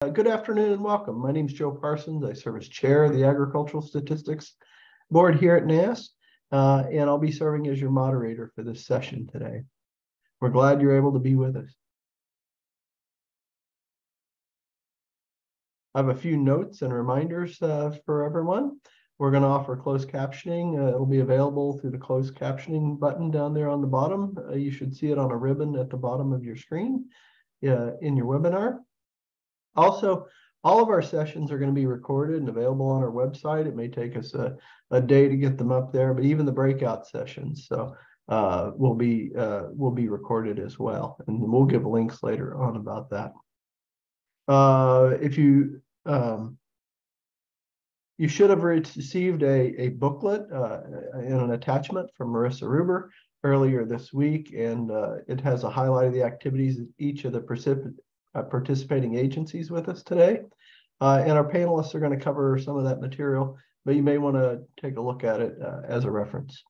Good afternoon and welcome. My name is Joe Parsons. I serve as chair of the Agricultural Statistics Board here at NASS, and I'll be serving as your moderator for this session today. We're glad you're able to be with us. I have a few notes and reminders for everyone. We're going to offer closed captioning. It'll be available through the closed captioning button down there on the bottom. You should see it on a ribbon at the bottom of your screen in your webinar. Also, all of our sessions are going to be recorded and available on our website. It may take us a day to get them up there, but even the breakout sessions will be recorded as well, and we'll give links later on about that. If you should have received a booklet in an attachment from Marissa Ruber earlier this week, and it has a highlight of the activities of each of the participating agencies with us today. And our panelists are going to cover some of that material, but you may want to take a look at it as a reference.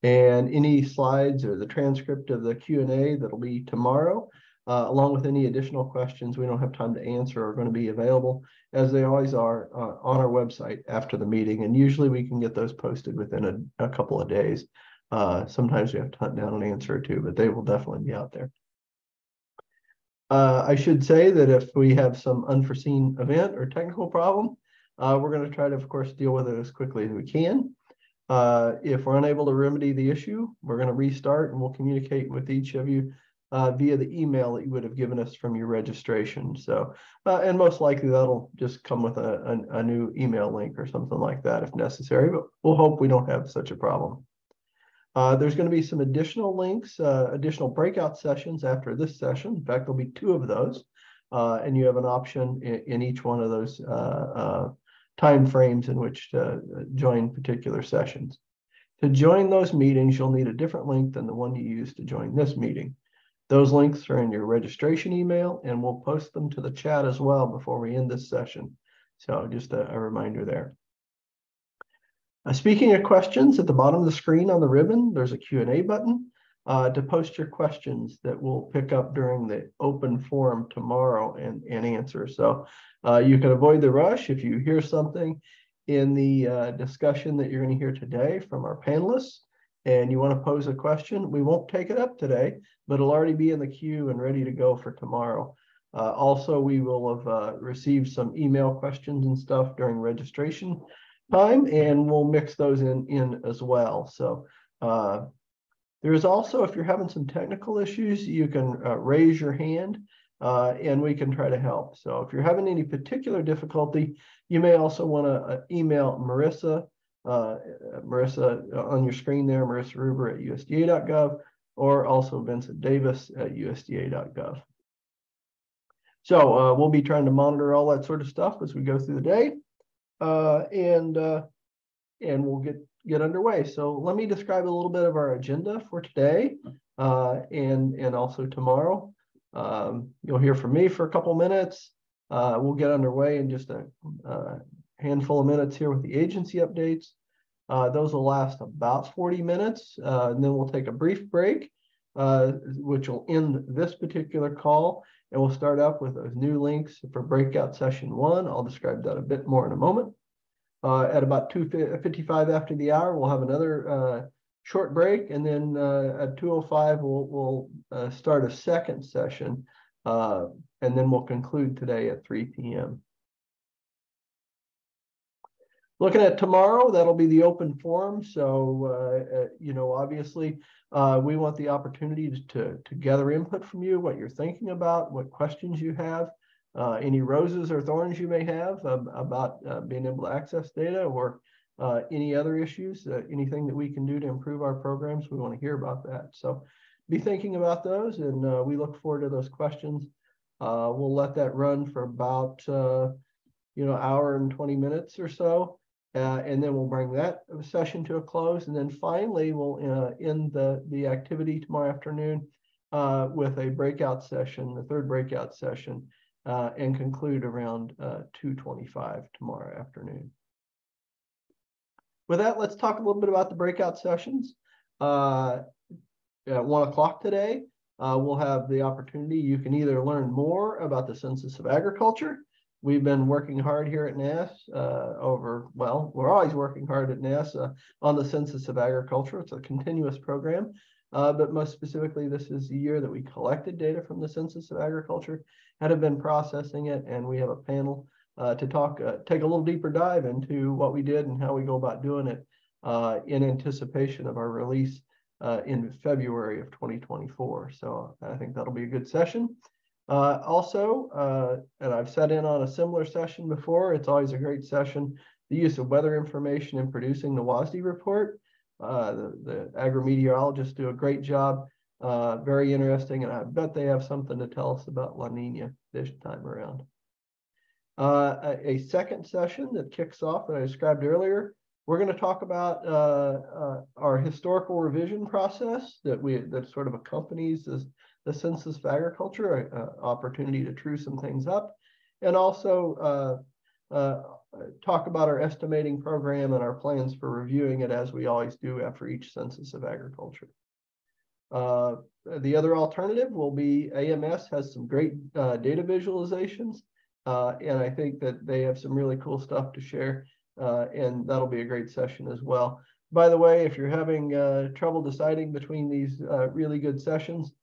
And any slides or the transcript of the Q&A that'll be tomorrow, along with any additional questions we don't have time to answer, are going to be available, as they always are, on our website after the meeting. And usually we can get those posted within a couple of days. Sometimes we have to hunt down an answer or two, but they will definitely be out there. I should say that if we have some unforeseen event or technical problem, we're going to try to, of course, deal with it as quickly as we can. If we're unable to remedy the issue, we're going to restart, and we'll communicate with each of you via the email that you would have given us from your registration. So, and most likely that'll just come with a new email link or something like that if necessary, but we'll hope we don't have such a problem. There's going to be some additional links, additional breakout sessions after this session. In fact, there'll be 2 of those, and you have an option in each one of those time frames in which to join particular sessions. To join those meetings, you'll need a different link than the one you used to join this meeting. Those links are in your registration email, and we'll post them to the chat as well before we end this session. So just a reminder there. Speaking of questions, at the bottom of the screen on the ribbon, there's a Q&A button to post your questions that we'll pick up during the open forum tomorrow and answer. So you can avoid the rush. If you hear something in the discussion that you're going to hear today from our panelists and you want to pose a question, we won't take it up today, but it'll already be in the queue and ready to go for tomorrow. Also, we will have received some email questions and stuff during registration time, and we'll mix those in as well. So there's also, if you're having some technical issues, you can raise your hand and we can try to help. So if you're having any particular difficulty, you may also want to email Marissa, Marissa on your screen there, Marissa Ruber at USDA.gov, or also Vincent Davis at USDA.gov. So we'll be trying to monitor all that sort of stuff as we go through the day. And we'll get underway. So let me describe a little bit of our agenda for today and also tomorrow. You'll hear from me for a couple minutes. We'll get underway in just a handful of minutes here with the agency updates. Those will last about 40 minutes, and then we'll take a brief break, which will end this particular call. And we'll start up with those new links for breakout session 1. I'll describe that a bit more in a moment. At about 2:55 after the hour, we'll have another short break. And then at 2:05, we'll start a second session. And then we'll conclude today at 3 p.m. Looking at tomorrow, that'll be the open forum. So, obviously, we want the opportunity to gather input from you, what you're thinking about, what questions you have, any roses or thorns you may have about being able to access data, or any other issues, anything that we can do to improve our programs. We want to hear about that. So be thinking about those, and we look forward to those questions. We'll let that run for about, hour and 20 minutes or so. And then we'll bring that session to a close. And then finally, we'll end the activity tomorrow afternoon with a breakout session, the third breakout session, and conclude around 2:25 tomorrow afternoon. With that, let's talk a little bit about the breakout sessions. At 1 o'clock today, we'll have the opportunity. You can either learn more about the Census of Agriculture. We've been working hard here at NASS we're always working hard at NASS on the Census of Agriculture. It's a continuous program, but most specifically, this is the year that we collected data from the Census of Agriculture and have been processing it. And we have a panel to take a little deeper dive into what we did and how we go about doing it in anticipation of our release in February of 2024. So I think that'll be a good session. And I've sat in on a similar session before. It's always a great session. The use of weather information in producing the WSDA report. The agri-meteorologists do a great job. Very interesting, and I bet they have something to tell us about La Nina this time around. A second session that kicks off that I described earlier. We're going to talk about our historical revision process that sort of accompanies the Census of Agriculture, opportunity to true some things up, and also talk about our estimating program and our plans for reviewing it as we always do after each Census of Agriculture. The other alternative will be AMS has some great data visualizations, and I think that they have some really cool stuff to share. And that'll be a great session as well. By the way, if you're having trouble deciding between these really good sessions,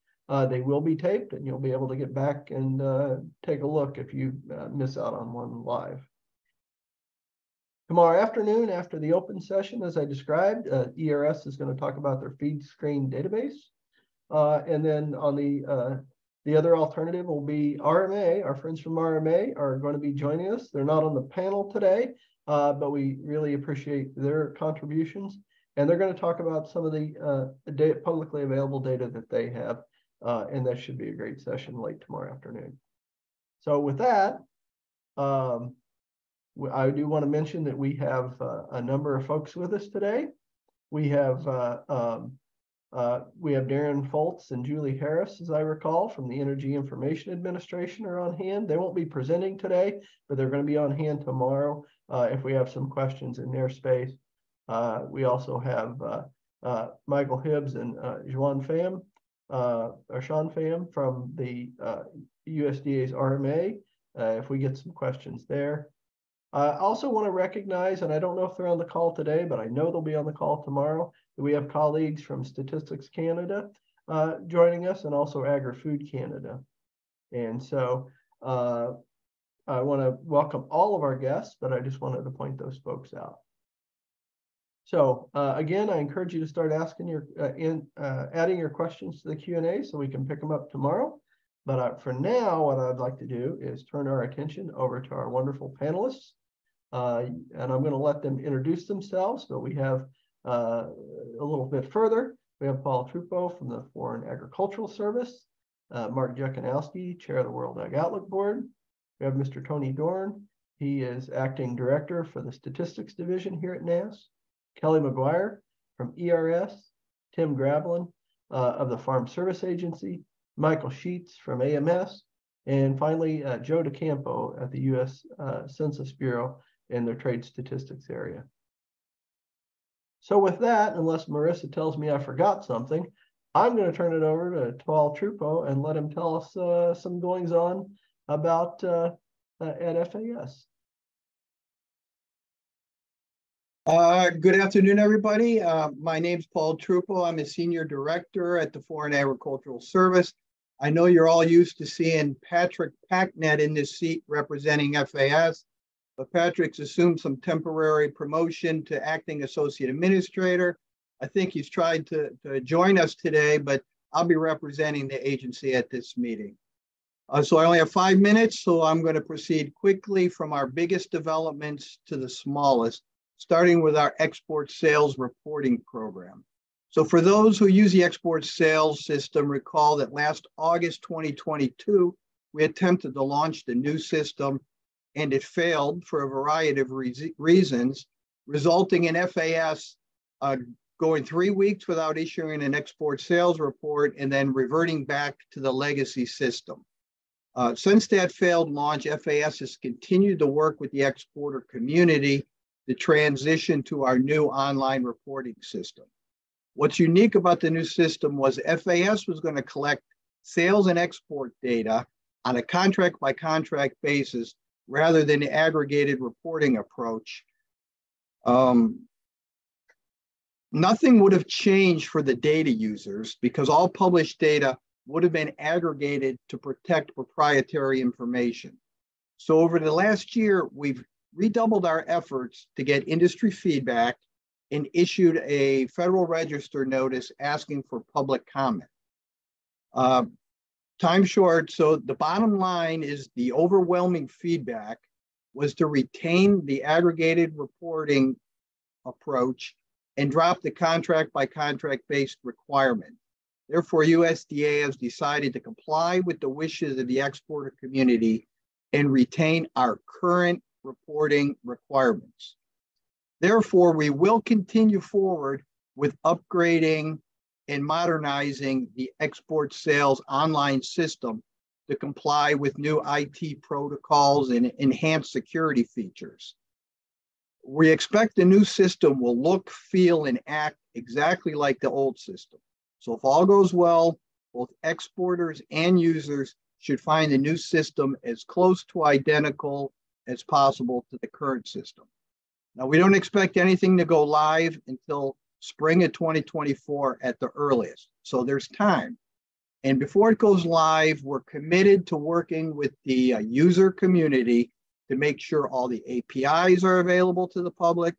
they will be taped and you'll be able to get back and take a look if you miss out on one live. Tomorrow afternoon, after the open session, as I described, ERS is going to talk about their feed screen database. And then on the other alternative will be RMA. Our friends from RMA are going to be joining us. They're not on the panel today, but we really appreciate their contributions. And they're going to talk about some of the publicly available data that they have. And that should be a great session late tomorrow afternoon. So with that, I do want to mention that we have a number of folks with us today. We have Darren Foltz and Julie Harris, as I recall, from the Energy Information Administration are on hand. They won't be presenting today, but they're going to be on hand tomorrow if we have some questions in their space. We also have Michael Hibbs and Sean Pham from the USDA's RMA, if we get some questions there. I also want to recognize, and I don't know if they're on the call today, but I know they'll be on the call tomorrow, that we have colleagues from Statistics Canada joining us, and also Agri-Food Canada. And so I want to welcome all of our guests, but I just wanted to point those folks out. So again, I encourage you to start asking adding your questions to the Q&A so we can pick them up tomorrow. But for now, what I'd like to do is turn our attention over to our wonderful panelists. And I'm going to let them introduce themselves, but we have a little bit further. We have Paul Trupo from the Foreign Agricultural Service, Mark Jekanowski, Chair of the World Ag Outlook Board. We have Mr. Tony Dorn. He is Acting Director for the Statistics Division here at NASS. Kelly McGuire from ERS, Tim Grablin of the Farm Service Agency, Michael Sheets from AMS, and finally, Joe DeCampo at the U.S. Census Bureau in their trade statistics area. So with that, unless Marissa tells me I forgot something, I'm going to turn it over to Paul Trupo and let him tell us some goings on about at FAS. Good afternoon, everybody. My name's Paul Trupo. I'm a Senior Director at the Foreign Agricultural Service. I know you're all used to seeing Patrick Packnet in this seat representing FAS, but Patrick's assumed some temporary promotion to Acting Associate Administrator. I think he's tried to join us today, but I'll be representing the agency at this meeting. So I only have 5 minutes, so I'm going to proceed quickly from our biggest developments to the smallest, starting with our export sales reporting program. So for those who use the export sales system, recall that last August 2022, we attempted to launch the new system and it failed for a variety of reasons, resulting in FAS going 3 weeks without issuing an export sales report and then reverting back to the legacy system. Since that failed launch, FAS has continued to work with the exporter community to transition to our new online reporting system. What's unique about the new system was FAS was going to collect sales and export data on a contract by contract basis rather than the aggregated reporting approach. Nothing would have changed for the data users because all published data would have been aggregated to protect proprietary information. So over the last year, we've redoubled our efforts to get industry feedback and issued a Federal Register notice asking for public comment. Time short, so the bottom line is the overwhelming feedback was to retain the aggregated reporting approach and drop the contract by contract based requirement. Therefore, USDA has decided to comply with the wishes of the exporter community and retain our current reporting requirements. Therefore, we will continue forward with upgrading and modernizing the export sales online system to comply with new IT protocols and enhanced security features. We expect the new system will look, feel, and act exactly like the old system. So if all goes well, both exporters and users should find the new system as close to identical as possible to the current system. Now, we don't expect anything to go live until spring of 2024 at the earliest. So there's time. And before it goes live, we're committed to working with the user community to make sure all the APIs are available to the public,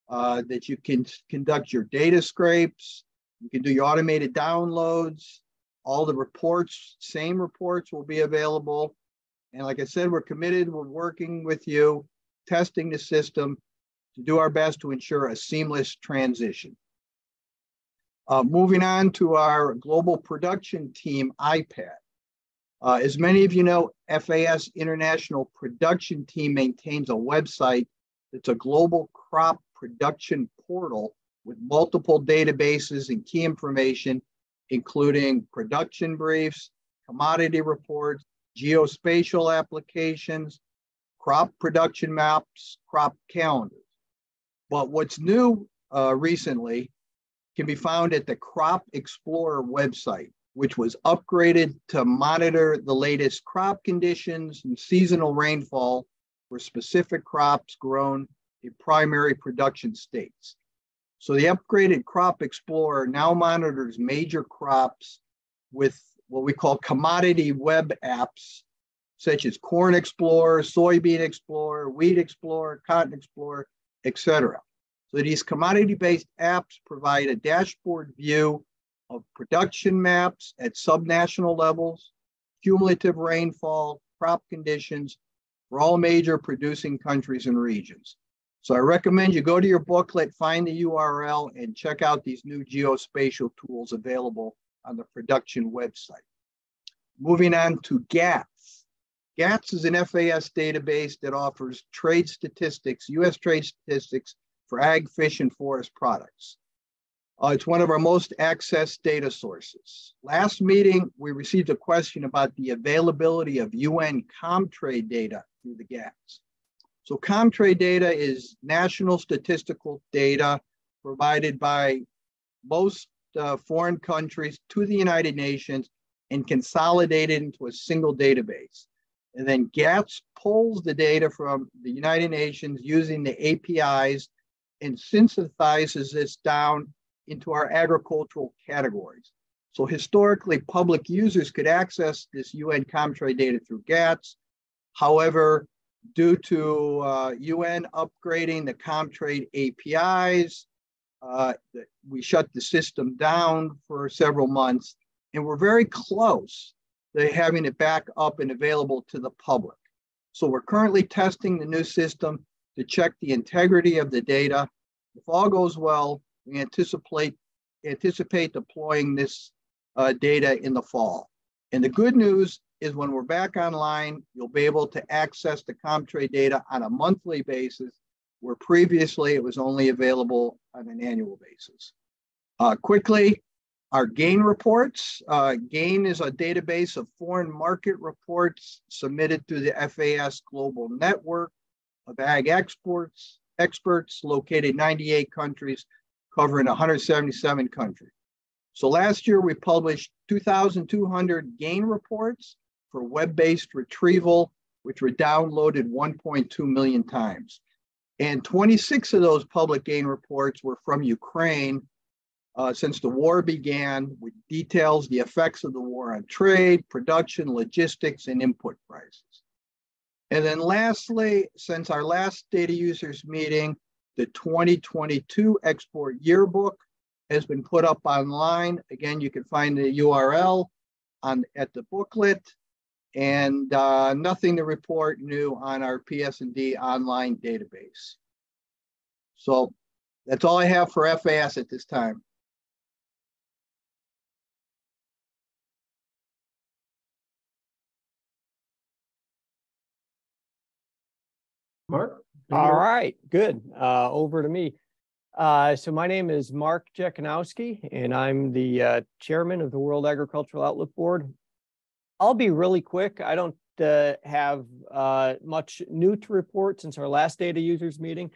that you can conduct your data scrapes, you can do your automated downloads, all the reports, same reports will be available. And like I said, we're committed, we're working with you, testing the system to do our best to ensure a seamless transition. Moving on to our global production team, IPAD. As many of you know, FAS International Production Team maintains a website that's a global crop production portal with multiple databases and key information, including production briefs, commodity reports, geospatial applications, crop production maps, crop calendars. But what's new recently can be found at the Crop Explorer website, which was upgraded to monitor the latest crop conditions and seasonal rainfall for specific crops grown in primary production states. So the upgraded Crop Explorer now monitors major crops with what we call commodity web apps, such as Corn Explorer, Soybean Explorer, Wheat Explorer, Cotton Explorer, etc. So these commodity-based apps provide a dashboard view of production maps at subnational levels, cumulative rainfall, crop conditions for all major producing countries and regions. So I recommend you go to your booklet, find the URL, and check out these new geospatial tools available on the production website. Moving on to GATS. GATS is an FAS database that offers trade statistics, U.S. trade statistics for ag, fish, and forest products. It's one of our most accessed data sources. Last meeting, we received a question about the availability of UN Comtrade data through the GATS. So Comtrade data is national statistical data provided by most foreign countries to the United Nations and consolidated into a single database. And then GATS pulls the data from the United Nations using the APIs and synthesizes this down into our agricultural categories. So historically, public users could access this UN Comtrade data through GATS. However, due to UN upgrading the Comtrade APIs, we shut the system down for several months, and we're very close to having it back up and available to the public. So we're currently testing the new system to check the integrity of the data. If all goes well, we anticipate deploying this data in the fall. And the good news is when we're back online, you'll be able to access the Comtrade data on a monthly basis, where previously it was only available on an annual basis. Quickly, our GAIN reports. GAIN is a database of foreign market reports submitted through the FAS Global Network of ag experts located in 98 countries, covering 177 countries. So last year we published 2,200 gain reports for web-based retrieval, which were downloaded 1.2 million times. And 26 of those public gain reports were from Ukraine since the war began, which details the effects of the war on trade, production, logistics, and input prices. And then lastly, since our last data users meeting, the 2022 export yearbook has been put up online. Again, you can find the URL at the booklet, and nothing to report new on our PS&D online database. So that's all I have for FAS at this time. Mark? All right, good. Over to me. So my name is Mark Jekanowski, and I'm the chairman of the World Agricultural Outlook Board. I'll be really quick. I don't have much new to report since our last data users meeting,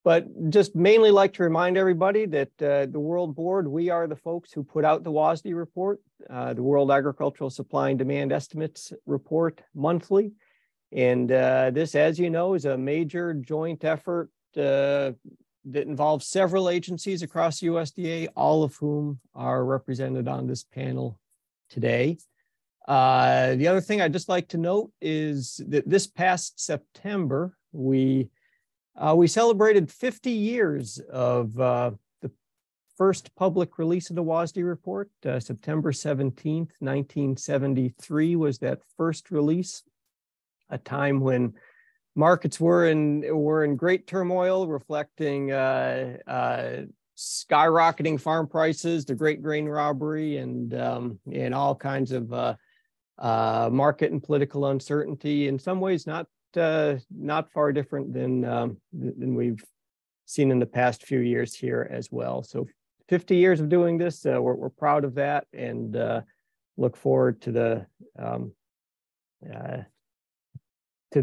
but just mainly like to remind everybody that the World Board, we are the folks who put out the WASDE report, the World Agricultural Supply and Demand Estimates report monthly. And this, as you know, is a major joint effort that involves several agencies across USDA, all of whom are represented on this panel today. The other thing I'd just like to note is that this past September, we celebrated 50 years of the first public release of the WASDE report. September 17th, 1973 was that first release, a time when markets were in great turmoil, reflecting skyrocketing farm prices, the Great Grain Robbery, and all kinds of market and political uncertainty. In some ways, not far different than we've seen in the past few years here as well. So 50 years of doing this, we're proud of that, and look forward to the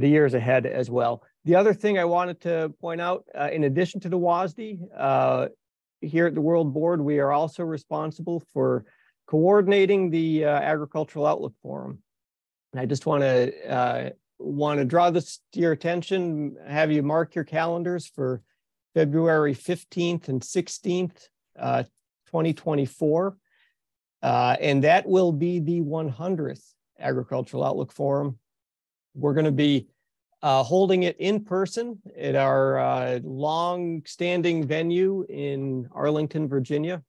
years ahead as well. The other thing I wanted to point out, in addition to the WASDE, here at the World Board, we are also responsible for coordinating the Agricultural Outlook Forum. And I just want to draw this to your attention, have you mark your calendars for February 15th and 16th, 2024. And that will be the 100th Agricultural Outlook Forum. We're going to be holding it in person at our long-standing venue in Arlington, Virginia.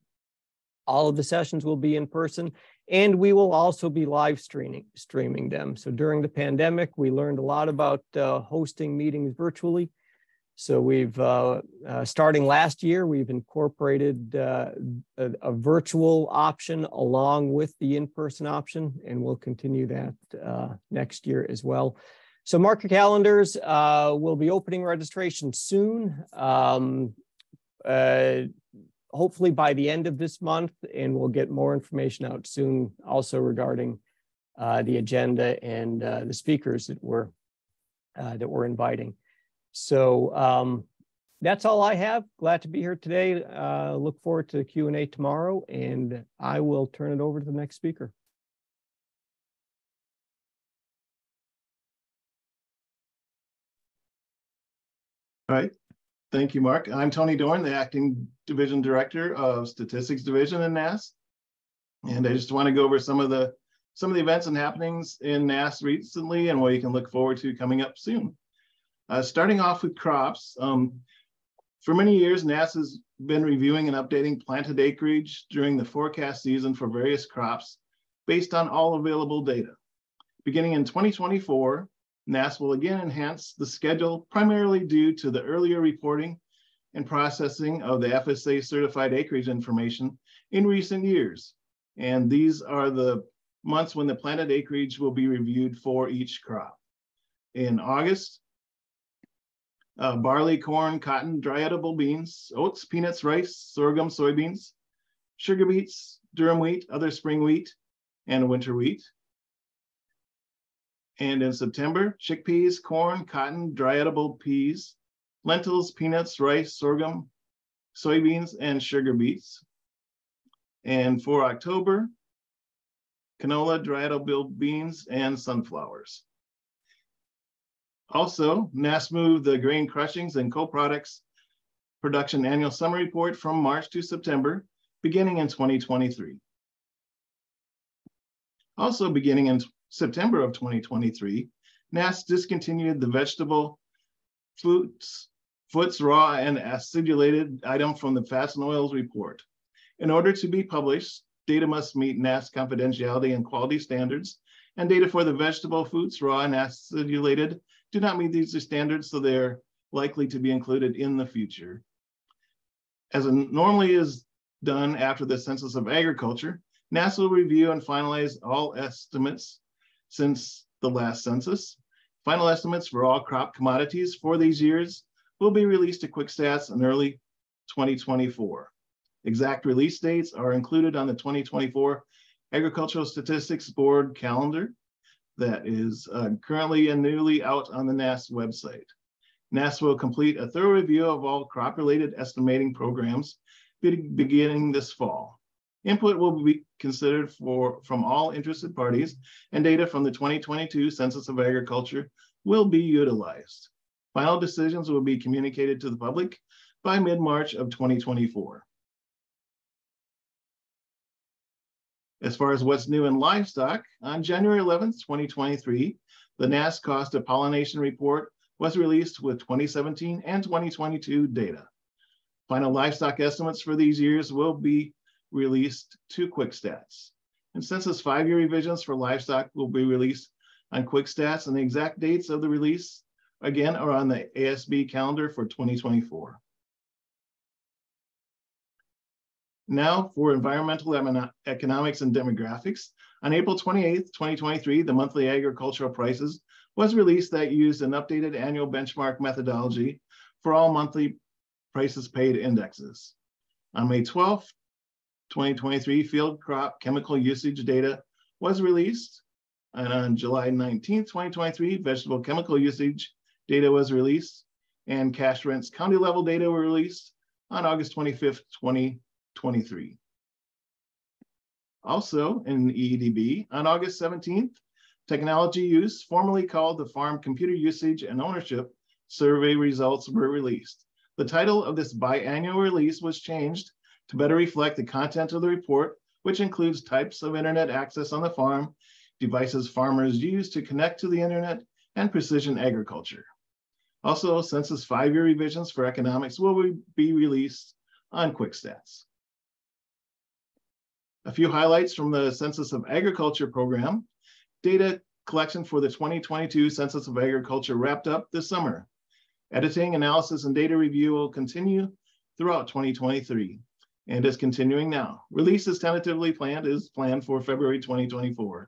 All of the sessions will be in person, and we will also be live streaming them. So during the pandemic, we learned a lot about hosting meetings virtually. So we've, starting last year, we've incorporated a virtual option along with the in-person option, and we'll continue that next year as well. So mark your calendars. We'll be opening registration soon, hopefully by the end of this month, and we'll get more information out soon also regarding the agenda and the speakers that we're inviting. So that's all I have. Glad to be here today. Look forward to the Q&A tomorrow, and I will turn it over to the next speaker. All right. Thank you, Mark. I'm Tony Dorn, the Acting Division Director of Statistics Division in NASS. And I just want to go over some of the events and happenings in NASS recently and what you can look forward to coming up soon. Starting off with crops, for many years, NASS has been reviewing and updating planted acreage during the forecast season for various crops based on all available data. Beginning in 2024, NASS will again enhance the schedule primarily due to the earlier reporting and processing of the FSA certified acreage information in recent years. And these are the months when the planted acreage will be reviewed for each crop. In August, barley, corn, cotton, dry edible beans, oats, peanuts, rice, sorghum, soybeans, sugar beets, durum wheat, other spring wheat, and winter wheat. And in September, chickpeas, corn, cotton, dry edible peas, lentils, peanuts, rice, sorghum, soybeans, and sugar beets. And for October, canola, varietal beans, and sunflowers. Also, NASS moved the grain crushings and co-products production annual summary report from March to September, beginning in 2023. Also beginning in September of 2023, NASS discontinued the vegetable foods, raw, and acidulated item from the fats and oils report. In order to be published, data must meet NASS confidentiality and quality standards, and data for the vegetable foods, raw and acidulated, do not meet these standards, so they're likely to be included in the future. As normally is done after the Census of Agriculture, NASS will review and finalize all estimates since the last census. Final estimates for all crop commodities for these years will be released to QuickStats in early 2024. Exact release dates are included on the 2024 Agricultural Statistics Board calendar that is currently and newly out on the NASS website. NASS will complete a thorough review of all crop-related estimating programs beginning this fall. Input will be considered from all interested parties, and data from the 2022 Census of Agriculture will be utilized. Final decisions will be communicated to the public by mid-March of 2024. As far as what's new in livestock, on January 11th, 2023, the NASS Cost of Pollination Report was released with 2017 and 2022 data. Final livestock estimates for these years will be released to QuickStats. And Census 5-year revisions for livestock will be released on QuickStats, and the exact dates of the release, again, are on the ASB calendar for 2024. Now for environmental economics and demographics. On April 28th, 2023, the monthly agricultural prices was released that used an updated annual benchmark methodology for all monthly prices paid indexes. On May 12th, 2023, field crop chemical usage data was released. And on July 19th, 2023, vegetable chemical usage data was released, and cash rents county level data were released on August 25th, 2023. Also in EDB, on August 17th, technology use, formerly called the Farm Computer Usage and Ownership Survey results were released. The title of this biannual release was changed to better reflect the content of the report, which includes types of internet access on the farm, devices farmers use to connect to the internet, and precision agriculture. Also, Census 5-year revisions for economics will be released on QuickStats. A few highlights from the Census of Agriculture program. Data collection for the 2022 Census of Agriculture wrapped up this summer. Editing, analysis, and data review will continue throughout 2023 and is continuing now. Release is tentatively planned for February 2024.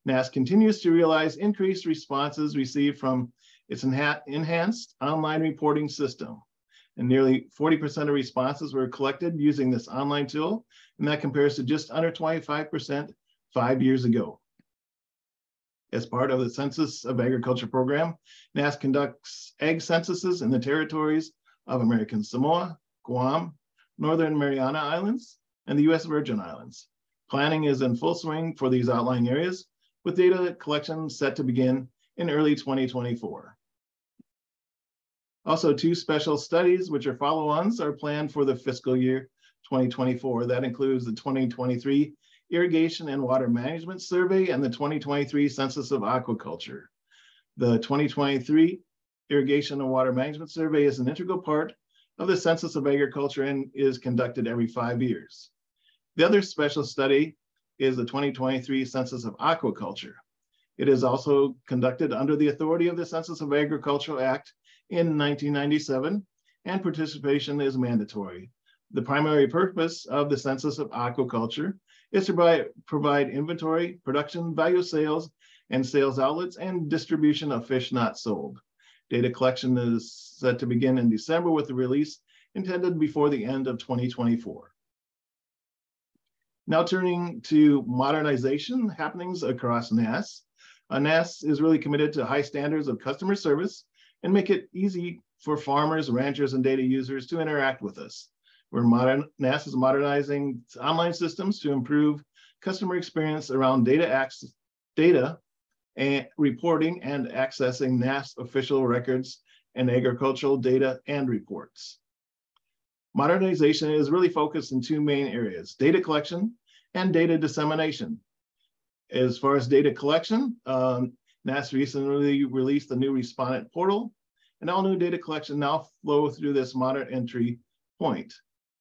NASS continues to realize increased responses received from its enhanced online reporting system. And nearly 40% of responses were collected using this online tool, and that compares to just under 25% 5 years ago. As part of the Census of Agriculture program, NASS conducts ag censuses in the territories of American Samoa, Guam, Northern Mariana Islands, and the U.S. Virgin Islands. Planning is in full swing for these outlying areas, with data collection set to begin in early 2024. Also, 2 special studies, which are follow-ons, are planned for the fiscal year 2024. That includes the 2023 Irrigation and Water Management Survey and the 2023 Census of Aquaculture. The 2023 Irrigation and Water Management Survey is an integral part of the Census of Agriculture and is conducted every 5 years. The other special study is the 2023 Census of Aquaculture. It is also conducted under the authority of the Census of Agriculture Act in 1997, and participation is mandatory. The primary purpose of the Census of Aquaculture is to provide inventory, production, value sales, and sales outlets, and distribution of fish not sold. Data collection is set to begin in December with the release intended before the end of 2024. Now turning to modernization happenings across NASS. NASS is really committed to high standards of customer service and make it easy for farmers, ranchers, and data users to interact with us. NASS is modernizing its online systems to improve customer experience around data and reporting and accessing NASS official records and agricultural data and reports. Modernization is really focused in two main areas: data collection and data dissemination. As far as data collection, NASS recently released the new respondent portal, and all new data collection now flow through this modern entry point.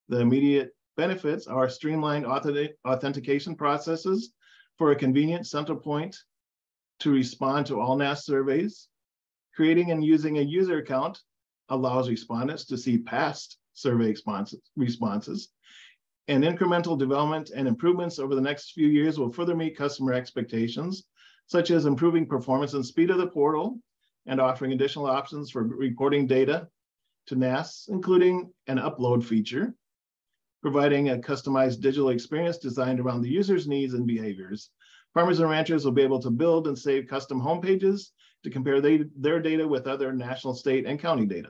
The immediate benefits are streamlined authentication processes for a convenient central point to respond to all NASS surveys. Creating and using a user account allows respondents to see past survey responses. And incremental development and improvements over the next few years will further meet customer expectations, such as improving performance and speed of the portal and offering additional options for reporting data to NASS, including an upload feature, providing a customized digital experience designed around the user's needs and behaviors. Farmers and ranchers will be able to build and save custom homepages to compare their data with other national, state, and county data,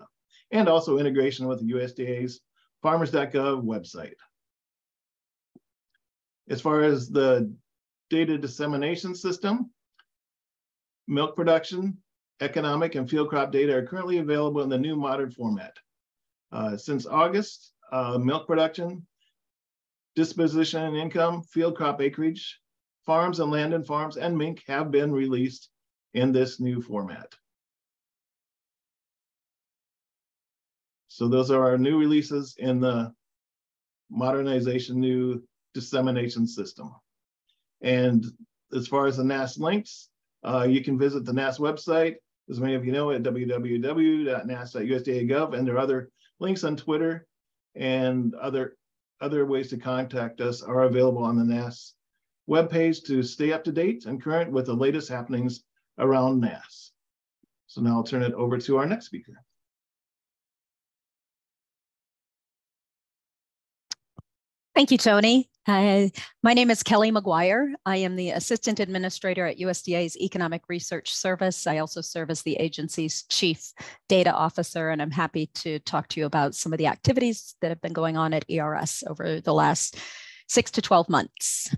and also integration with the USDA's farmers.gov website. As far as the data dissemination system, milk production, economic, and field crop data are currently available in the new modern format. Since August, milk production, disposition and income, field crop acreage, farms and land and farms, and mink have been released in this new format. So those are our new releases in the modernization, new dissemination system. And as far as the NASS links, you can visit the NASS website, as many of you know, at www.nass.usda.gov, and there are other links on Twitter, and other ways to contact us are available on the NASS webpage to stay up to date and current with the latest happenings around NASS. So now I'll turn it over to our next speaker. Thank you, Tony. My name is Kelly McGuire. I am the Assistant Administrator at USDA's Economic Research Service. I also serve as the agency's Chief Data Officer, and I'm happy to talk to you about some of the activities that have been going on at ERS over the last 6 to 12 months.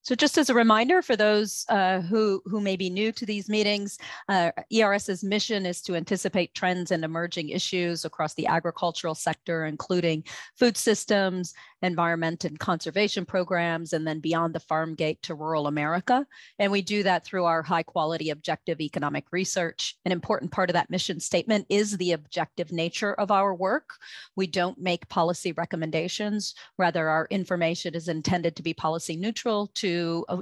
So just as a reminder for those who may be new to these meetings, ERS's mission is to anticipate trends and emerging issues across the agricultural sector, including food systems, environment and conservation programs, and then beyond the farm gate to rural America. And we do that through our high quality objective economic research. An important part of that mission statement is the objective nature of our work. We don't make policy recommendations. Rather, our information is intended to be policy neutral to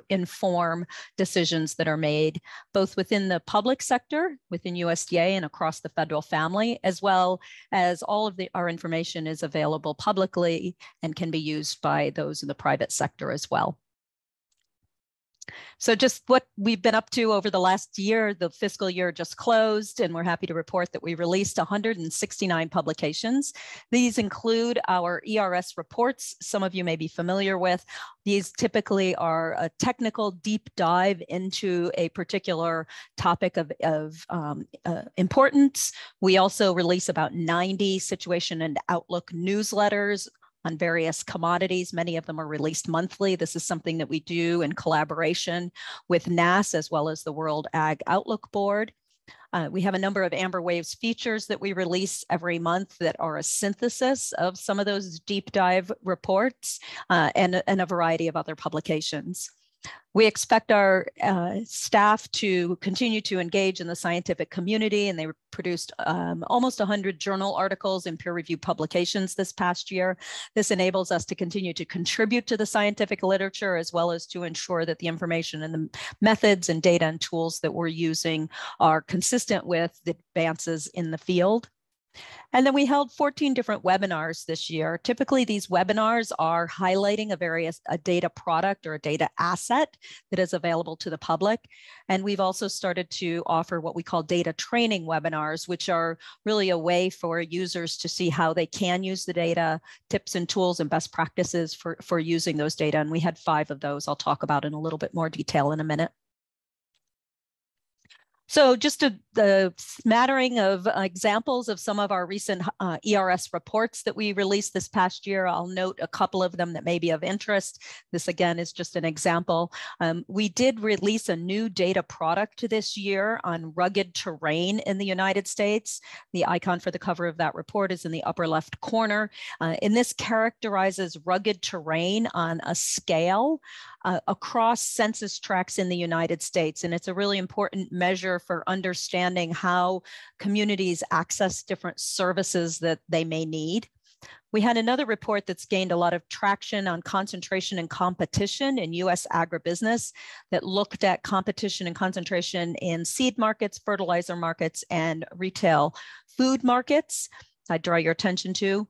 inform decisions that are made both within the public sector, within USDA and across the federal family, as well as all of our information is available publicly and can be used by those in the private sector as well. So just what we've been up to over the last year, the fiscal year just closed, and we're happy to report that we released 169 publications. These include our ERS reports, some of you may be familiar with. These typically are a technical deep dive into a particular topic of importance. We also release about 90 situation and outlook newsletters on various commodities. Many of them are released monthly. This is something that we do in collaboration with NASS as well as the World Ag Outlook Board. We have a number of Amber Waves features that we release every month that are a synthesis of some of those deep dive reports and a variety of other publications. We expect our staff to continue to engage in the scientific community, and they produced almost 100 journal articles and peer-reviewed publications this past year. This enables us to continue to contribute to the scientific literature, as well as to ensure that the information and the methods and data and tools that we're using are consistent with the advances in the field. And then we held 14 different webinars this year. Typically, these webinars are highlighting a data product or a data asset that is available to the public. And we've also started to offer what we call data training webinars, which are really a way for users to see how they can use the data, tips and tools and best practices for using those data. And we had 5 of those I'll talk about in a little bit more detail in a minute. So just the smattering of examples of some of our recent ERS reports that we released this past year. I'll note a couple of them that may be of interest. This again is just an example. We did release a new data product this year on rugged terrain in the United States. The icon for the cover of that report is in the upper left corner. And this characterizes rugged terrain on a scale across census tracts in the United States. And it's a really important measure for understanding how communities access different services that they may need. We had another report that's gained a lot of traction on concentration and competition in US agribusiness that looked at competition and concentration in seed markets, fertilizer markets, and retail food markets. I draw your attention to.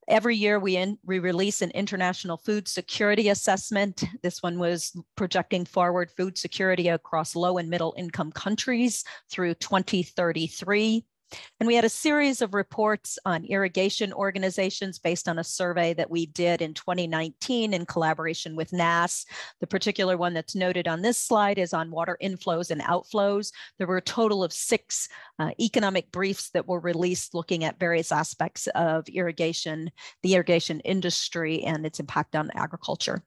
Every year we release an international food security assessment. This one was projecting forward food security across low and middle income countries through 2033. And we had a series of reports on irrigation organizations based on a survey that we did in 2019 in collaboration with NASS. The particular one that's noted on this slide is on water inflows and outflows. There were a total of 6 economic briefs that were released looking at various aspects of irrigation, the irrigation industry, and its impact on agriculture.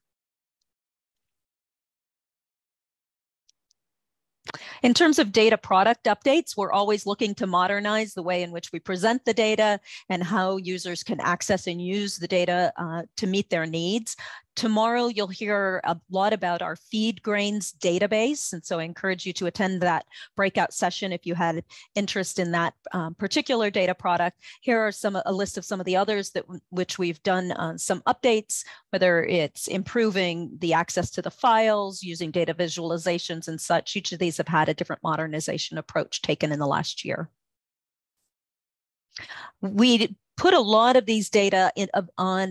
In terms of data product updates, we're always looking to modernize the way in which we present the data and how users can access and use the data to meet their needs. Tomorrow, you'll hear a lot about our feed grains database. And so I encourage you to attend that breakout session if you had interest in that particular data product. Here are a list of some of the others which we've done some updates, whether it's improving the access to the files, using data visualizations and such. Each of these have had a different modernization approach taken in the last year. We put a lot of these data on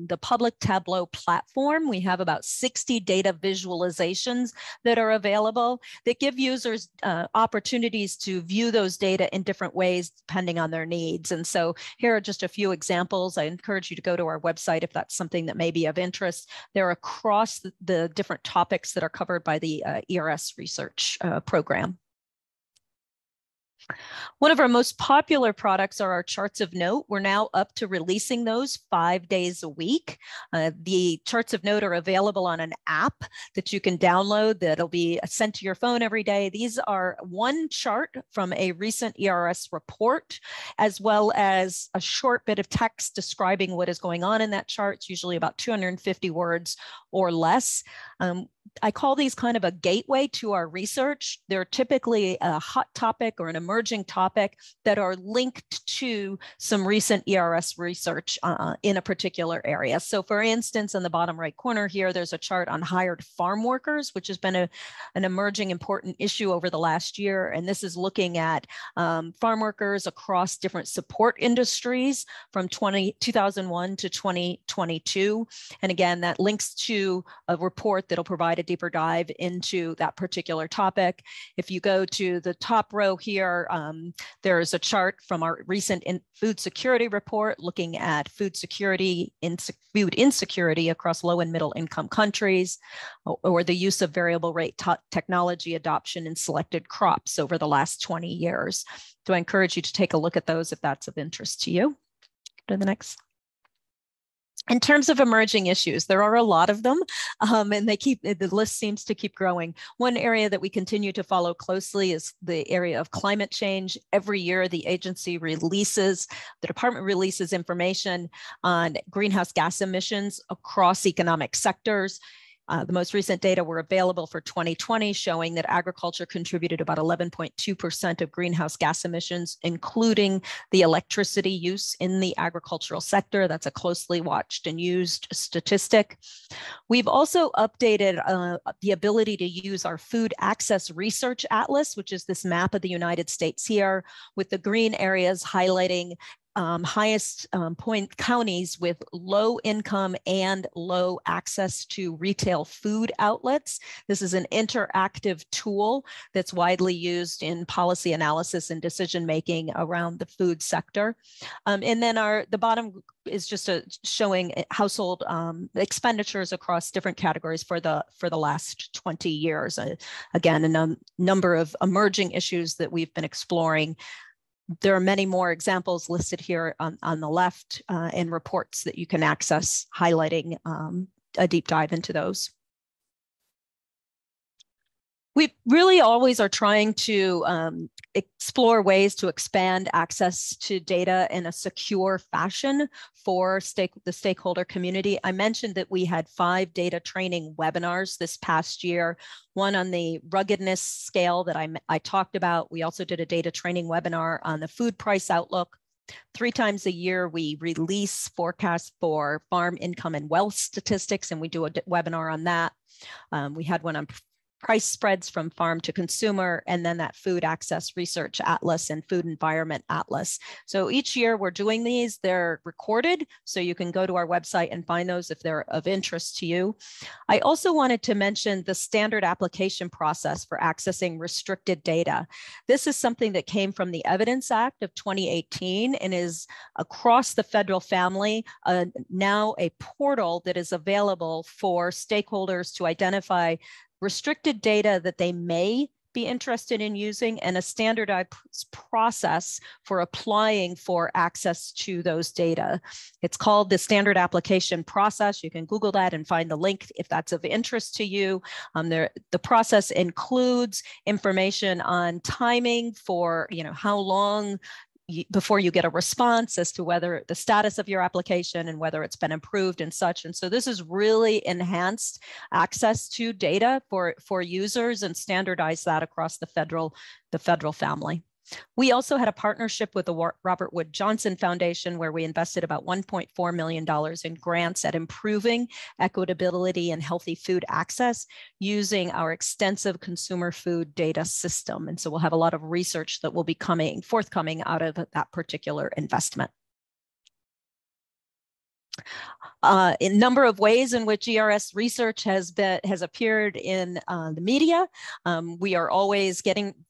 the public Tableau platform. We have about 60 data visualizations that are available that give users opportunities to view those data in different ways depending on their needs. And so here are just a few examples. I encourage you to go to our website if that's something that may be of interest. They're across the different topics that are covered by the ERS research program. One of our most popular products are our charts of note. We're now up to releasing those 5 days a week. The charts of note are available on an app that you can download that'll be sent to your phone every day. These are one chart from a recent ERS report, as well as a short bit of text describing what is going on in that chart. It's usually about 250 words or less. I call these kind of a gateway to our research. They're typically a hot topic or an emerging topic that are linked to some recent ERS research in a particular area. So for instance, in the bottom right corner here, there's a chart on hired farm workers, which has been an emerging important issue over the last year. And this is looking at farm workers across different support industries from 2001 to 2022. And again, that links to a report that'll provide a deeper dive into that particular topic. If you go to the top row here, there's a chart from our recent food security report looking at food insecurity across low and middle income countries, or the use of variable rate technology adoption in selected crops over the last 20 years. So I encourage you to take a look at those if that's of interest to you. Go to the next. In terms of emerging issues, there are a lot of them, and the list seems to keep growing. One area that we continue to follow closely is the area of climate change. Every year, the department releases information on greenhouse gas emissions across economic sectors. The most recent data were available for 2020, showing that agriculture contributed about 11.2% of greenhouse gas emissions, including the electricity use in the agricultural sector. That's a closely watched and used statistic. We've also updated the ability to use our Food Access Research Atlas, which is this map of the United States here, with the green areas highlighting highest point counties with low income and low access to retail food outlets. This is an interactive tool that's widely used in policy analysis and decision making around the food sector. And then the bottom is just showing household expenditures across different categories for the last 20 years. Again, a number of emerging issues that we've been exploring. There are many more examples listed here on the left in reports that you can access, highlighting a deep dive into those. We really always are trying to explore ways to expand access to data in a secure fashion for the stakeholder community. I mentioned that we had 5 data training webinars this past year, one on the ruggedness scale that I talked about. We also did a data training webinar on the food price outlook. 3 times a year, we release forecasts for farm income and wealth statistics, and we do a webinar on that. We had one on price spreads from farm to consumer, and then that food access research atlas and food environment atlas. So each year we're doing these. They're recorded, so you can go to our website and find those if they're of interest to you. I also wanted to mention the standard application process for accessing restricted data. This is something that came from the Evidence Act of 2018 and is across the federal family, now a portal that is available for stakeholders to identify restricted data that they may be interested in using, and a standardized process for applying for access to those data. It's called the standard application process. You can Google that and find the link if that's of interest to you. The process includes information on timing for, how long before you get a response as to whether the status of your application and whether it's been approved and such. And so this is really enhanced access to data for users and standardize that across the federal family. We also had a partnership with the Robert Wood Johnson Foundation, where we invested about $1.4 million in grants at improving equitability and healthy food access using our extensive consumer food data system. And so we'll have a lot of research that will be forthcoming out of that particular investment. A number of ways in which ERS research has appeared in the media. We are always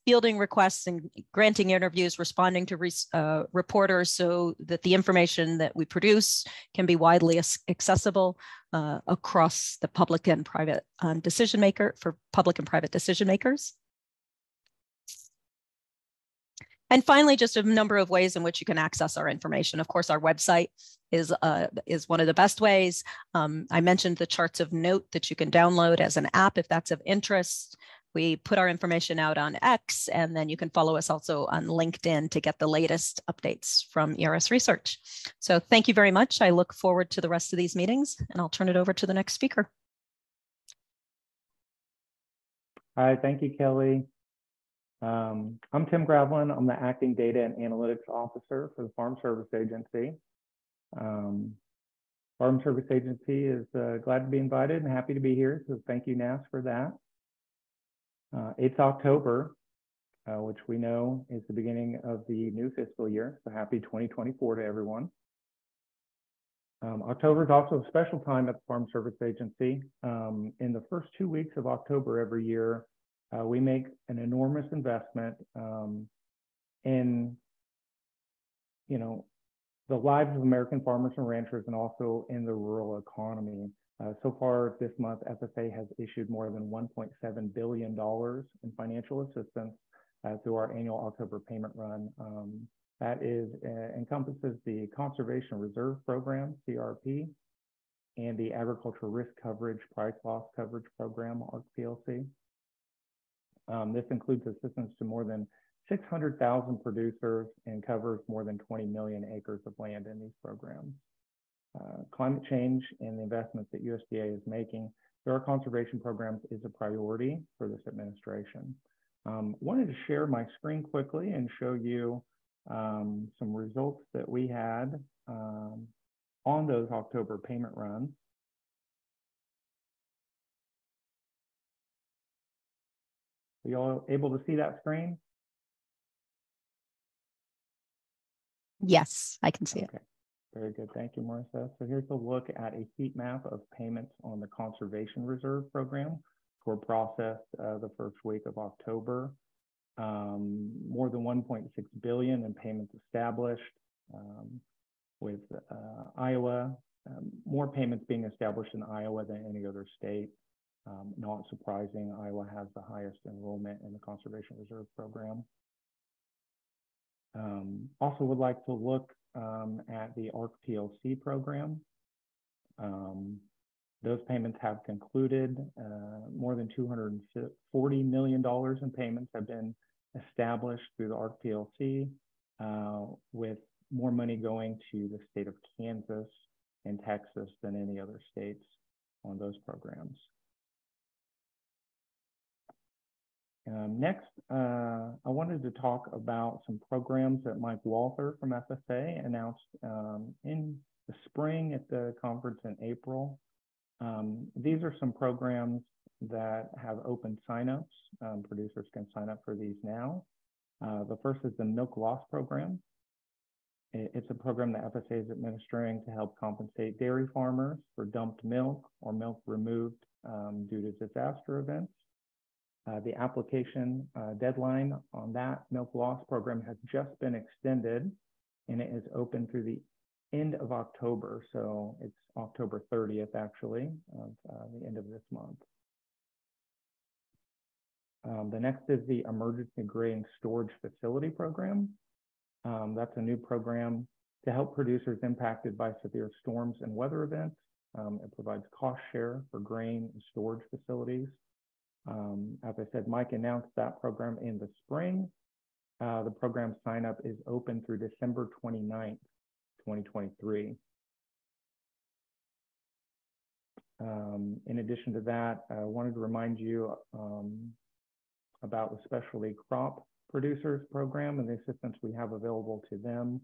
fielding requests and granting interviews, responding to reporters so that the information that we produce can be widely accessible across the public and private public and private decision makers. And finally, just a number of ways in which you can access our information. Of course, our website is one of the best ways. I mentioned the charts of note that you can download as an app if that's of interest. We put our information out on X, and then you can follow us also on LinkedIn to get the latest updates from ERS Research. So thank you very much. I look forward to the rest of these meetings, and I'll turn it over to the next speaker. Hi, thank you, Kelly. I'm Tim Gravlin. I'm the Acting Data and Analytics Officer for the Farm Service Agency. Farm Service Agency is glad to be invited and happy to be here, so thank you, NASS, for that. It's October, which we know is the beginning of the new fiscal year, so happy 2024 to everyone. October is also a special time at the Farm Service Agency. In the first 2 weeks of October every year, we make an enormous investment in, the lives of American farmers and ranchers, and also in the rural economy. So far this month, FSA has issued more than $1.7 billion in financial assistance through our annual October payment run. That encompasses the Conservation Reserve Program, CRP, and the Agricultural Risk Coverage Price Loss Coverage Program, ARC-PLC. This includes assistance to more than 600,000 producers and covers more than 20 million acres of land in these programs. Climate change and the investments that USDA is making through our conservation programs is a priority for this administration. Wanted to share my screen quickly and show you some results that we had on those October payment runs. Are you all able to see that screen? Yes, I can see it. Okay, very good. Thank you, Marissa. So here's a look at a heat map of payments on the Conservation Reserve Program for processed the first week of October. More than 1.6 billion in payments established with Iowa. More payments being established in Iowa than any other state. Not surprising, Iowa has the highest enrollment in the Conservation Reserve Program. Also would like to look at the ARC PLC program. Those payments have concluded. More than $240 million in payments have been established through the ARC PLC, with more money going to the state of Kansas and Texas than any other states on those programs. Next, I wanted to talk about some programs that Mike Walther from FSA announced in the spring at the conference in April. These are some programs that have open signups. Producers can sign up for these now. The first is the Milk Loss Program. It's a program that FSA is administering to help compensate dairy farmers for dumped milk or milk removed due to disaster events. The application deadline on that Milk Loss Program has just been extended, and it is open through the end of October. So it's October 30th, actually, of the end of this month. The next is the Emergency Grain Storage Facility Program. That's a new program to help producers impacted by severe storms and weather events. It provides cost share for grain and storage facilities. As I said, Mike announced that program in the spring. The program sign up is open through December 29th, 2023. In addition to that, I wanted to remind you about the Specialty Crop Producers Program and the assistance we have available to them.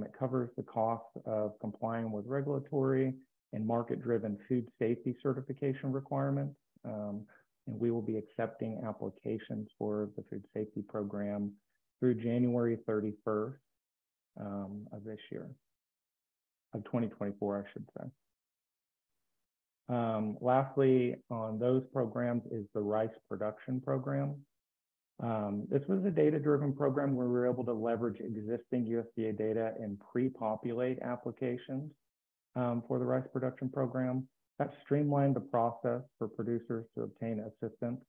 It covers the cost of complying with regulatory and market-driven food safety certification requirements. And we will be accepting applications for the food safety program through January 31st of this year, of 2024, I should say. Lastly, on those programs is the Rice Production Program. This was a data-driven program where we were able to leverage existing USDA data and pre-populate applications for the Rice Production Program. That streamlined the process for producers to obtain assistance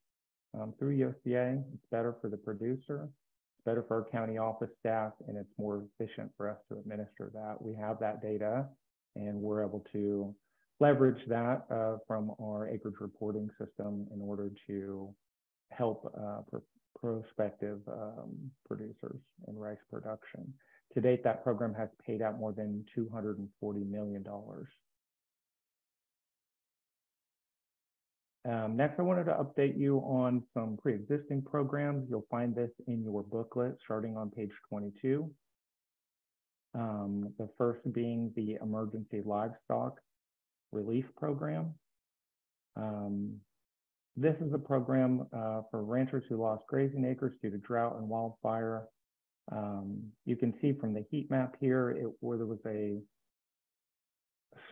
through USDA. It's better for the producer, it's better for our county office staff, and it's more efficient for us to administer that. We have that data, and we're able to leverage that from our acreage reporting system in order to help prospective producers in rice production. To date, that program has paid out more than $240 million. Next, I wanted to update you on some pre-existing programs. You'll find this in your booklet starting on page 22. The first being the Emergency Livestock Relief Program. This is a program for ranchers who lost grazing acres due to drought and wildfire. You can see from the heat map here where there was a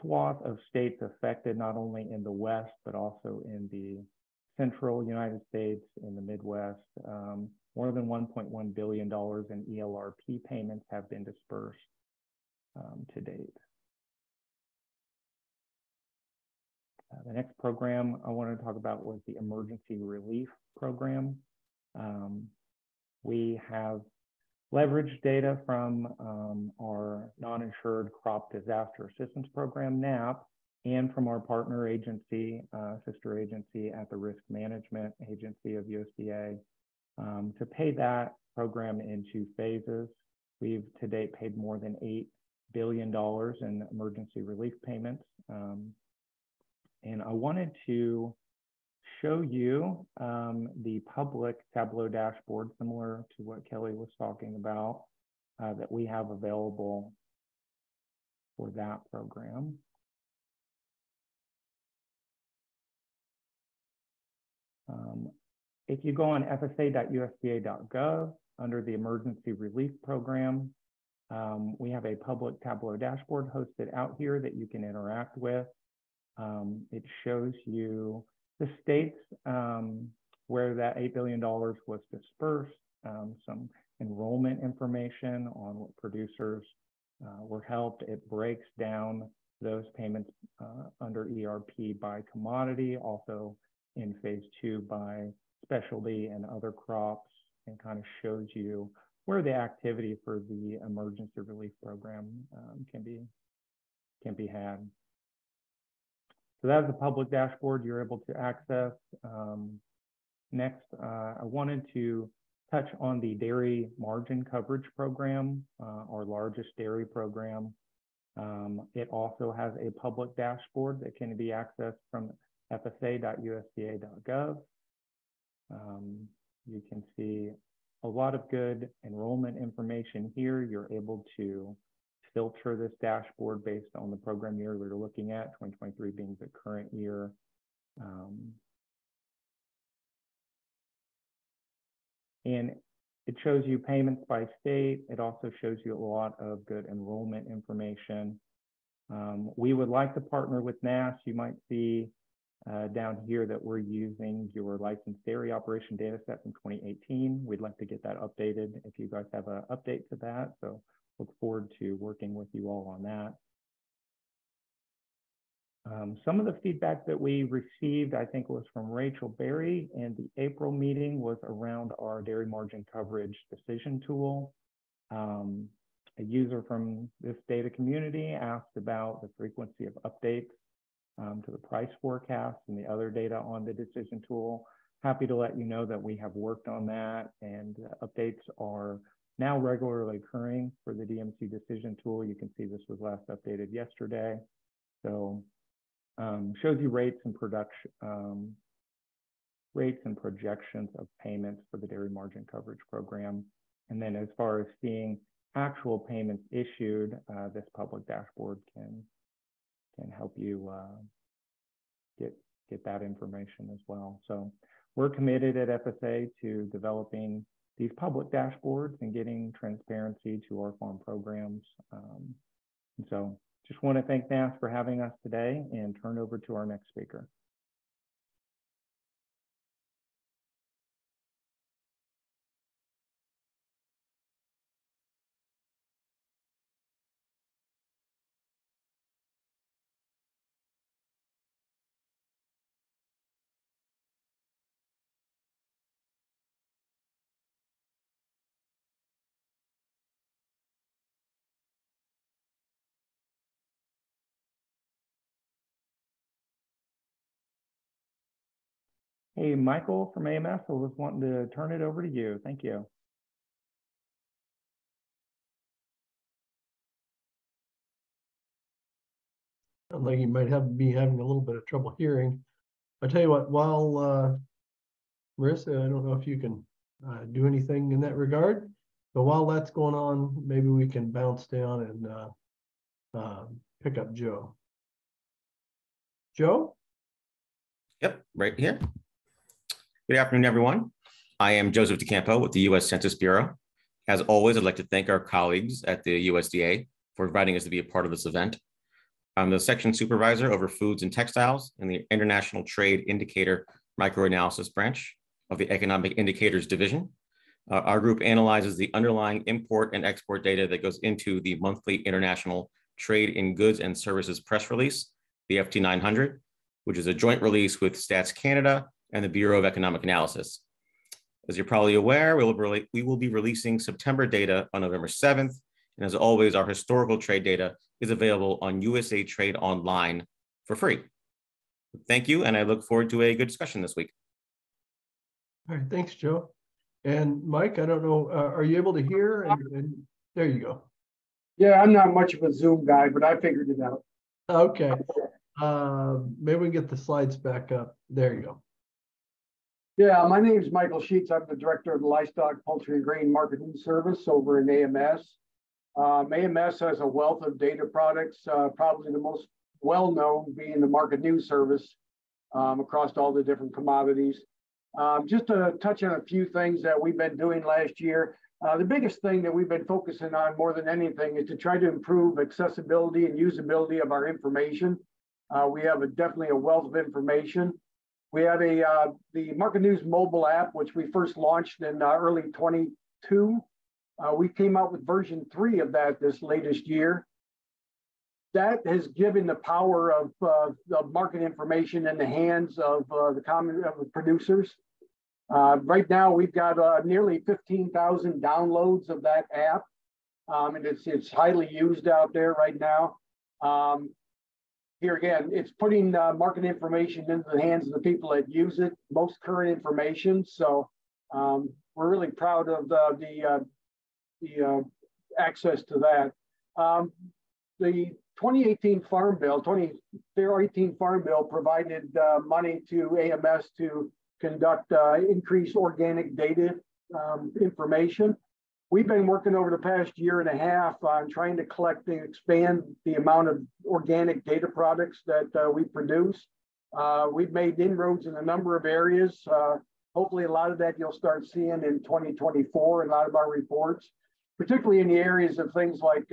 swath of states affected, not only in the West, but also in the central United States, in the Midwest. More than $1.1 billion in ELRP payments have been dispersed to date. The next program I wanted to talk about was the Emergency Relief Program. We have leveraged data from our non-insured crop disaster assistance program, NAP, and from our partner agency, sister agency at the Risk Management Agency of USDA, to pay that program in 2 phases. We've to date paid more than $8 billion in emergency relief payments. And I wanted to show you the public Tableau dashboard, similar to what Kelly was talking about, that we have available for that program. If you go on fsa.usda.gov under the Emergency Relief Program, We have a public Tableau dashboard hosted out here that you can interact with. It shows you the states where that $8 billion was dispersed, some enrollment information on what producers were helped. It breaks down those payments under ERP by commodity, also in phase 2 by specialty and other crops, and kind of shows you where the activity for the emergency relief program can be had. So that's the public dashboard you're able to access. Next, I wanted to touch on the dairy margin coverage program, our largest dairy program. It also has a public dashboard that can be accessed from fsa.usda.gov. You can see a lot of good enrollment information here. You're able to filter this dashboard based on the program year we're looking at, 2023 being the current year. And it shows you payments by state. It also shows you a lot of good enrollment information. We would like to partner with NASS. You might see down here that we're using your licensed dairy operation data set from 2018. We'd like to get that updated if you guys have an update to that. So look forward to working with you all on that. Some of the feedback that we received, I think, was from Rachel Berry, and the April meeting was around our dairy margin coverage decision tool. A user from this data community asked about the frequency of updates to the price forecast and the other data on the decision tool. Happy to let you know that we have worked on that, and updates are now regularly occurring for the DMC decision tool. You can see this was last updated yesterday. So shows you rates and projections of payments for the dairy margin coverage program. And then as far as seeing actual payments issued, this public dashboard can help you get that information as well. So we're committed at FSA to developing these public dashboards and getting transparency to our farm programs. And so just want to thank NASS for having us today and turn over to our next speaker. Hey, Michael from AMS, I was wanting to turn it over to you. Thank you. Sounds like you might be having a little bit of trouble hearing. I tell you what, while Marissa, I don't know if you can do anything in that regard, but while that's going on, maybe we can bounce down and pick up Joe. Joe? Yep, right here. Good afternoon, everyone. I am Joseph DeCampo with the U.S. Census Bureau. As always, I'd like to thank our colleagues at the USDA for inviting us to be a part of this event. I'm the section supervisor over foods and textiles in the International Trade Indicator Microanalysis branch of the Economic Indicators Division. Our group analyzes the underlying import and export data that goes into the monthly International Trade in Goods and Services press release, the FT 900, which is a joint release with Stats Canada and the Bureau of Economic Analysis. As you're probably aware, we will be releasing September data on November 7th. And as always, our historical trade data is available on USA Trade Online for free. Thank you, and I look forward to a good discussion this week. All right, thanks, Joe. And Mike, I don't know, are you able to hear? And there you go. Yeah, I'm not much of a Zoom guy, but I figured it out. Okay. Maybe we can get the slides back up. There you go. Yeah, my name is Michael Sheets. I'm the director of the Livestock, Poultry, and Grain Marketing Service over in AMS. AMS has a wealth of data products, probably the most well-known being the Market News Service across all the different commodities. Just to touch on a few things that we've been doing last year, The biggest thing that we've been focusing on more than anything is to try to improve accessibility and usability of our information. We have definitely a wealth of information. We have the Market News mobile app, which we first launched in early 22. We came out with version 3 of that this latest year. That has given the power of market information in the hands of the producers. Right now, we've got nearly 15,000 downloads of that app, and it's highly used out there right now. Here again, it's putting market information into the hands of the people that use it, most current information. So we're really proud of the access to that. The 2018 Farm Bill, 2018 Farm Bill provided money to AMS to conduct increased organic data information. We've been working over the past year and a half on trying to collect and expand the amount of organic data products that we produce. We've made inroads in a number of areas. Hopefully a lot of that you'll start seeing in 2024 in a lot of our reports, particularly in the areas of things like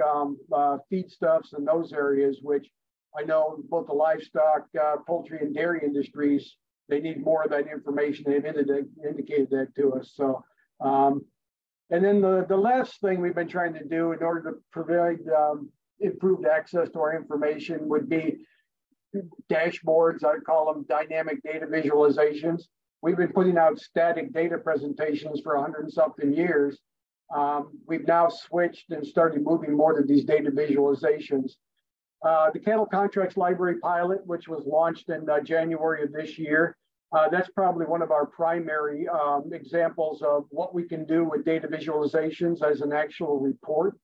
feedstuffs and those areas, which I know both the livestock, poultry, and dairy industries, they need more of that information. They've indicated that to us. So, and then the last thing we've been trying to do in order to provide improved access to our information would be dashboards. I call them dynamic data visualizations. We've been putting out static data presentations for 100-something years. We've now switched and started moving more to these data visualizations. The cattle contracts library pilot, which was launched in January of this year, that's probably one of our primary examples of what we can do with data visualizations as an actual report.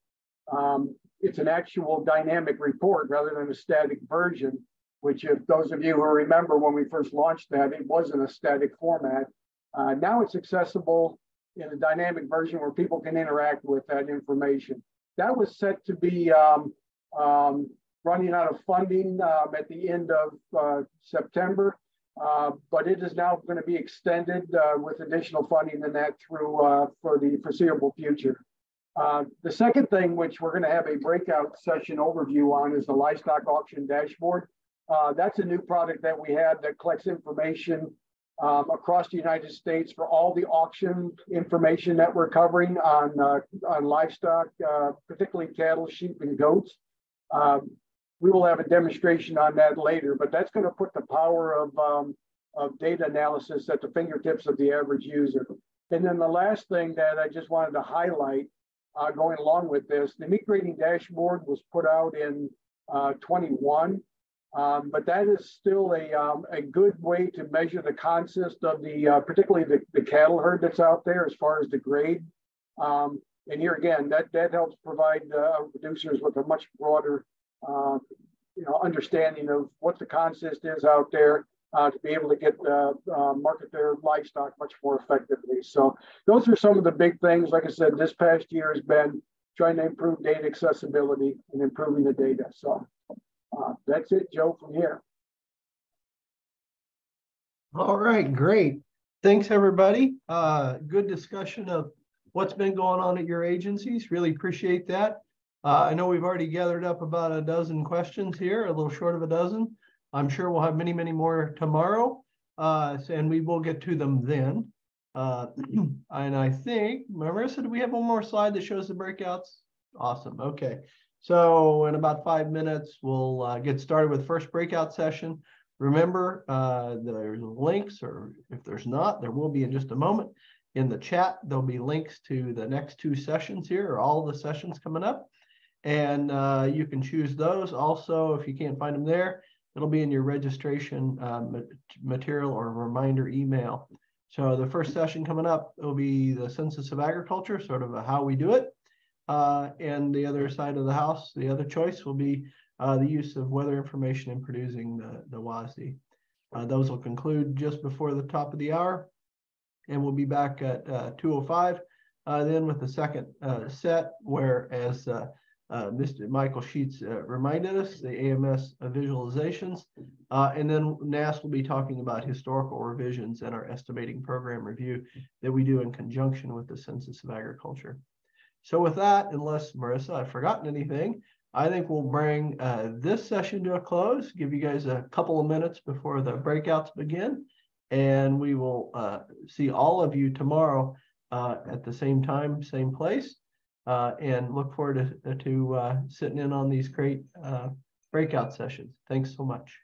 It's an actual dynamic report rather than a static version, which if those of you who remember when we first launched that, it wasn't a static format. Now it's accessible in a dynamic version where people can interact with that information. That was set to be running out of funding at the end of September. But it is now going to be extended with additional funding than that through for the foreseeable future. The second thing, which we're going to have a breakout session overview on, is the livestock auction dashboard. That's a new product that we have that collects information across the United States for all the auction information that we're covering on livestock, particularly cattle, sheep, and goats. We will have a demonstration on that later, but that's going to put the power of data analysis at the fingertips of the average user. And then the last thing that I just wanted to highlight going along with this, the meat grading dashboard was put out in 21, but that is still a good way to measure the consist of particularly the cattle herd that's out there as far as the grade. And here again, that helps provide producers with a much broader understanding of what the consist is out there to be able to get market their livestock much more effectively. So those are some of the big things. Like I said, this past year has been trying to improve data accessibility and improving the data. So that's it, Joe, from here. All right, great. Thanks, everybody. Good discussion of what's been going on at your agencies. Really appreciate that. I know we've already gathered up about a dozen questions here, a little short of a dozen. I'm sure we'll have many, many more tomorrow, and we will get to them then. And I think, Marissa, do we have one more slide that shows the breakouts? Awesome. Okay. So in about 5 minutes, we'll get started with the first breakout session. Remember, there's links, or if there's not, there will be in just a moment. In the chat, there'll be links to the next 2 sessions here, or all the sessions coming up. And you can choose those. Also, if you can't find them there, it'll be in your registration material or reminder email. So the first session coming up will be the Census of Agriculture, sort of how we do it. And the other side of the house, the other choice will be the use of weather information in producing the WASDE. Those will conclude just before the top of the hour. And we'll be back at 2:05 then with the second set, where as Mr. Michael Sheets reminded us, the AMS visualizations, and then NASS will be talking about historical revisions and our estimating program review that we do in conjunction with the Census of Agriculture. So with that, unless Marissa, I've forgotten anything, I think we'll bring this session to a close, give you guys a couple of minutes before the breakouts begin, and we will see all of you tomorrow at the same time, same place, and look forward to sitting in on these great breakout sessions. Thanks so much.